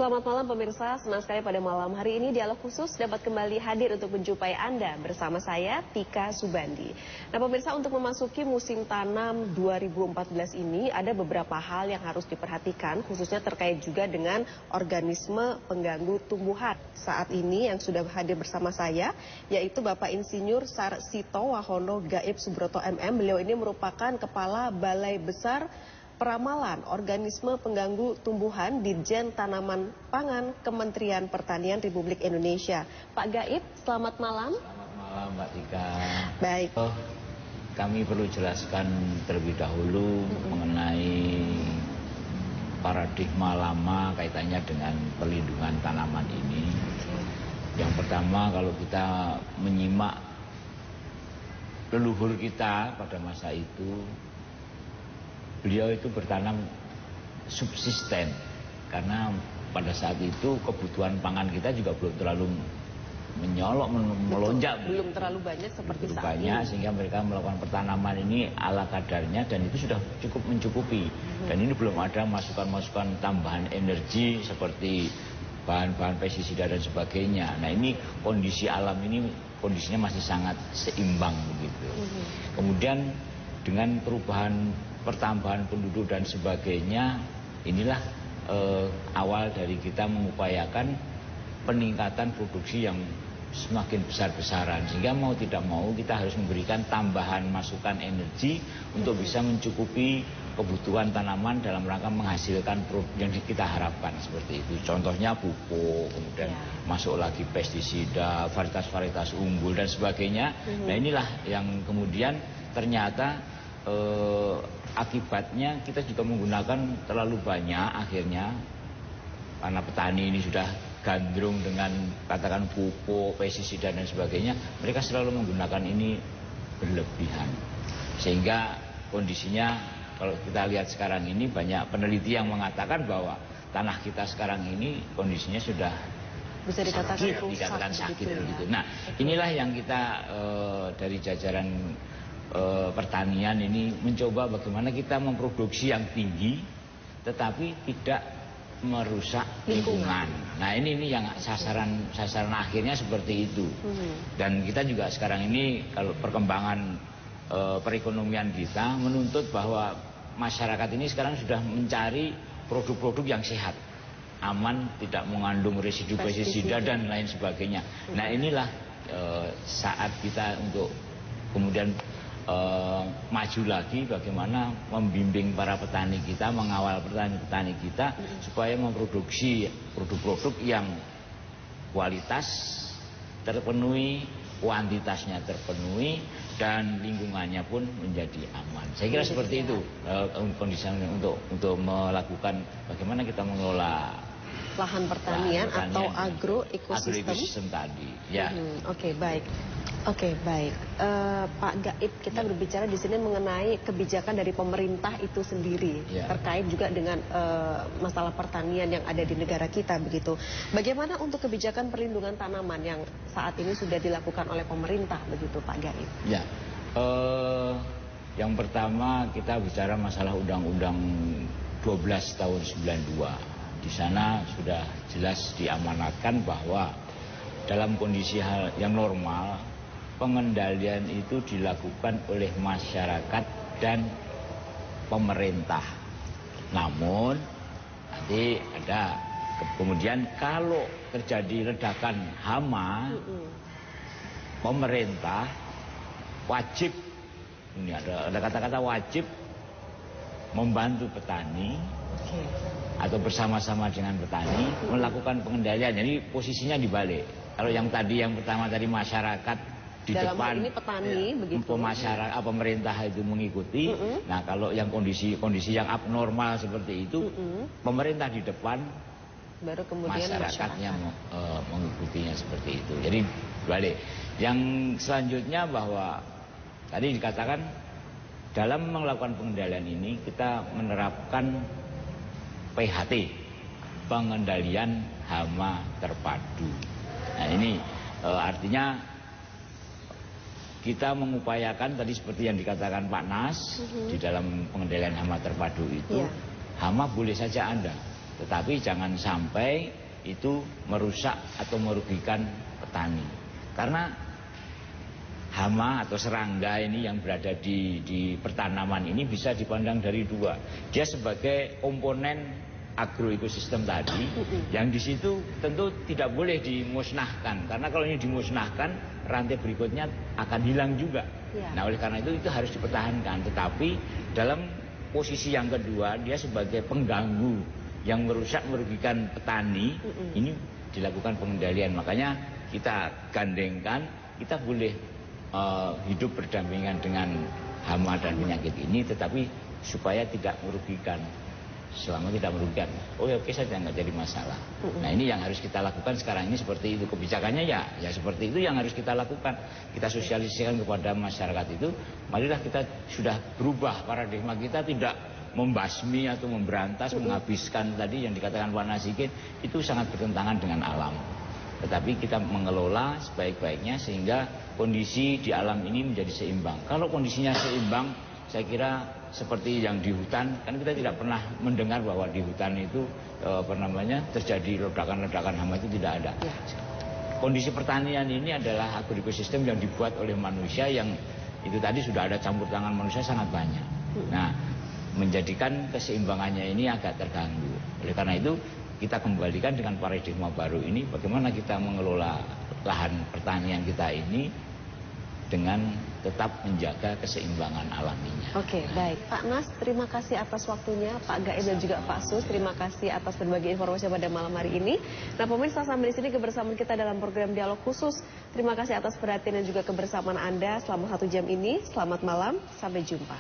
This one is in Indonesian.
Selamat malam pemirsa, senang sekali pada malam hari ini Dialog Khusus dapat kembali hadir untuk menjumpai Anda bersama saya Tika Subandi. Nah pemirsa, untuk memasuki musim tanam 2014 ini ada beberapa hal yang harus diperhatikan, khususnya terkait juga dengan organisme pengganggu tumbuhan. Saat ini yang sudah hadir bersama saya yaitu Bapak Insinyur Sarsito Wahono Gaib Subroto MM. Beliau ini merupakan Kepala Balai Besar Peramalan Organisme Pengganggu Tumbuhan Ditjen Tanaman Pangan Kementerian Pertanian Republik Indonesia. Pak Gaib, selamat malam. Selamat malam Mbak Tika. Baik. Kami perlu jelaskan terlebih dahulu mengenai paradigma lama kaitannya dengan perlindungan tanaman ini. Yang pertama, kalau kita menyimak leluhur kita pada masa itu, beliau itu bertanam subsisten karena pada saat itu kebutuhan pangan kita juga belum terlalu menyolok, melonjak. Belum terlalu banyak seperti saat ini. Sehingga mereka melakukan pertanaman ini ala kadarnya dan itu sudah cukup mencukupi. Dan ini belum ada masukan-masukan tambahan energi seperti bahan-bahan pestisida dan sebagainya. Nah ini kondisi alam ini kondisinya masih sangat seimbang begitu. Kemudian dengan perubahan pertambahan penduduk dan sebagainya, inilah awal dari kita mengupayakan peningkatan produksi yang semakin besar-besaran. Sehingga mau tidak mau kita harus memberikan tambahan masukan energi untuk bisa mencukupi kebutuhan tanaman dalam rangka menghasilkan produk yang kita harapkan seperti itu. Contohnya pupuk, kemudian masuk lagi pestisida, varietas-varietas unggul dan sebagainya. Nah inilah yang kemudian ternyata akibatnya kita juga menggunakan terlalu banyak akhirnya, karena petani ini sudah gandrung dengan katakan pupuk, pestisida dan sebagainya, mereka selalu menggunakan ini berlebihan. Sehingga kondisinya kalau kita lihat sekarang ini banyak peneliti yang mengatakan bahwa tanah kita sekarang ini kondisinya sudah bisa dikatakan sakit gitu. Nah, inilah yang kita dari jajaran pertanian ini mencoba bagaimana kita memproduksi yang tinggi tetapi tidak merusak lingkungan. Nah ini yang sasaran akhirnya seperti itu. Dan kita juga sekarang ini kalau perkembangan perekonomian kita menuntut bahwa masyarakat ini sekarang sudah mencari produk-produk yang sehat, aman, tidak mengandung residu pestisida dan lain sebagainya. Nah inilah saat kita untuk kemudian maju lagi bagaimana membimbing para petani kita, mengawal petani kita supaya memproduksi produk-produk yang kualitas terpenuhi, kuantitasnya terpenuhi dan lingkungannya pun menjadi aman. Saya kira seperti itu kondisi untuk melakukan bagaimana kita mengelola lahan pertanian atau agroekosistem tadi. Ya. Oke, baik. Pak Gaib, kita berbicara di sini mengenai kebijakan dari pemerintah itu sendiri terkait juga dengan masalah pertanian yang ada di negara kita begitu. Bagaimana untuk kebijakan perlindungan tanaman yang saat ini sudah dilakukan oleh pemerintah begitu, Pak Gaib? Ya. Yang pertama kita bicara masalah Undang-Undang 12 tahun 92. Di sana sudah jelas diamanatkan bahwa dalam kondisi hal yang normal pengendalian itu dilakukan oleh masyarakat dan pemerintah. Namun nanti ada kemudian kalau terjadi ledakan hama, pemerintah wajib, ini ada kata-kata wajib membantu petani atau bersama-sama dengan petani melakukan pengendalian. Jadi posisinya dibalik. Kalau yang tadi yang pertama tadi masyarakat di dalam depan ini petani begitu. Masyarakat pemerintah itu mengikuti. Nah, kalau yang kondisi yang abnormal seperti itu, pemerintah di depan, baru kemudian masyarakatnya mengikutinya seperti itu. Jadi balik. Yang selanjutnya bahwa tadi dikatakan dalam melakukan pengendalian ini kita menerapkan PHT, pengendalian hama terpadu. Nah ini artinya kita mengupayakan tadi seperti yang dikatakan Pak Nas di dalam pengendalian hama terpadu itu, hama boleh saja ada, Tetapi jangan sampai itu merusak atau merugikan petani. Karena hama atau serangga ini yang berada di pertanaman ini bisa dipandang dari dua. Dia sebagai komponen agroekosistem tadi, yang di situ tentu tidak boleh dimusnahkan. Karena kalau ini dimusnahkan, rantai berikutnya akan hilang juga. Nah, oleh karena itu harus dipertahankan. Tetapi dalam posisi yang kedua, dia sebagai pengganggu yang merusak, merugikan petani, ini dilakukan pengendalian. Makanya kita gandengkan, kita boleh hidup berdampingan dengan hama dan penyakit ini, tetapi supaya tidak merugikan. Selama tidak merugikan, oke saja, nggak jadi masalah. Nah, ini yang harus kita lakukan sekarang ini, seperti itu kebijakannya, ya seperti itu yang harus kita lakukan. Kita sosialisasikan kepada masyarakat itu. Marilah kita sudah berubah paradigma kita, tidak membasmi atau memberantas, menghabiskan tadi yang dikatakan Pak Nasikin, itu sangat bertentangan dengan alam. Tetapi kita mengelola sebaik-baiknya sehingga kondisi di alam ini menjadi seimbang. Kalau kondisinya seimbang, saya kira seperti yang di hutan, kan kita tidak pernah mendengar bahwa di hutan itu terjadi ledakan-ledakan hama, itu tidak ada. Kondisi pertanian ini adalah agroekosistem yang dibuat oleh manusia, yang itu tadi sudah ada campur tangan manusia sangat banyak. Nah, menjadikan keseimbangannya ini agak terganggu. Oleh karena itu kita kembalikan dengan paradigma baru ini, bagaimana kita mengelola lahan pertanian kita ini dengan tetap menjaga keseimbangan alaminya. Oke, baik. Pak Nas, terima kasih atas waktunya. Pak Gaib dan juga Pak Sus, terima kasih atas berbagi informasi pada malam hari ini. Nah, pemirsa, sampai di sini kebersamaan kita dalam program Dialog Khusus. Terima kasih atas perhatian dan juga kebersamaan Anda selama 1 jam ini. Selamat malam, sampai jumpa.